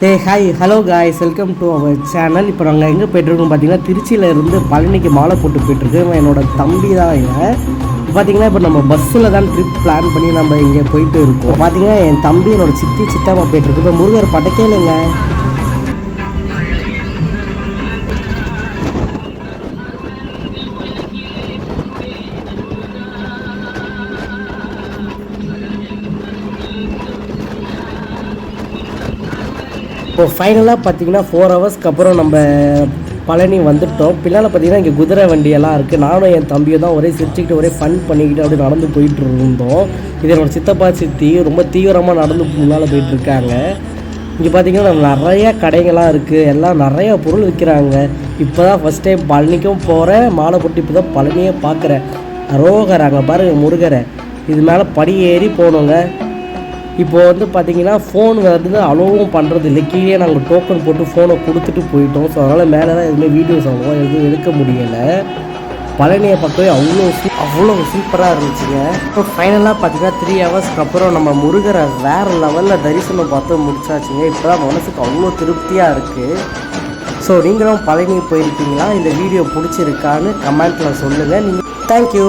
Hey hi hello guys, welcome to our channel. இப்போ நாங்கள் எங்கே போய்ட்டுருக்கோம் பார்த்தீங்கன்னா, திருச்சியிலேருந்து பழனிக்கு மாலை போட்டு போய்ட்டுருக்கு. என்னோட தம்பி தான் இவன். பார்த்தீங்கன்னா இப்போ நம்ம பஸ்ஸில் தான் ட்ரிப் பிளான் பண்ணி நம்ம இங்கே போயிட்டு இருக்கோம். பார்த்தீங்கன்னா என் தம்பி என்னோட சித்தி சித்தாமா போய்ட்டுருக்கு. இப்போ முருகர் பட்டக்கேலுங்க. இப்போ ஃபைனலாக பார்த்தீங்கன்னா 4 ஹவர்ஸ்க்கு அப்புறம் நம்ம பழனி வந்துவிட்டோம். பின்னால் பார்த்தீங்கன்னா இங்கே குதிரை வண்டியெல்லாம் இருக்குது. நானும் என் தம்பியும் தான் ஒரே சிரிச்சுக்கிட்டு ஒரே ஃபன் பண்ணிக்கிட்டு அப்படி நடந்து போயிட்டு இருந்தோம். இது என்னோட சித்தப்பா சித்தி ரொம்ப தீவிரமாக நடந்து முன்னால் போயிட்டுருக்காங்க. இங்கே பார்த்தீங்கன்னா நிறையா கடைகள்லாம் இருக்குது, எல்லாம் நிறையா பொருள் விற்கிறாங்க. இப்போ தான் ஃபஸ்ட் டைம் பழனிக்கும் போகிறேன், மாலை போட்டு இப்போ தான் பழனியே பார்க்குறேன். ரோகராங்க பாருங்கள் முருகரை. இது மேலே படி ஏறி போகணுங்க. இப்போது வந்து பார்த்திங்கன்னா ஃபோன் வந்து அலோவும் பண்ணுறது இல்லை. கீழே நாங்கள் டோக்கன் போட்டு ஃபோனை கொடுத்துட்டு போயிட்டோம். ஸோ அதனால் மேலே தான் எதுவுமே வீடியோஸ் அவ்வளோவா எதுவும் எடுக்க முடியலை. பழனியை பார்க்கவே அவ்வளோ சூப்பராக இருந்துச்சுங்க. இப்போ ஃபைனலாக பார்த்திங்கன்னா 3 ஹவர்ஸ்க்கு அப்புறம் நம்ம முருகரை வேறு லெவலில் தரிசனம் பார்த்து முடிச்சாச்சுங்க. இப்போ தான் மனசுக்கு அவ்வளோ திருப்தியாக இருக்குது. ஸோ நீங்களும் பழனி போயிருக்கீங்களா? இந்த வீடியோ பிடிச்சிருக்கான்னு கமெண்ட்டில் சொல்லுங்கள். நீங்கள் தேங்க்யூ.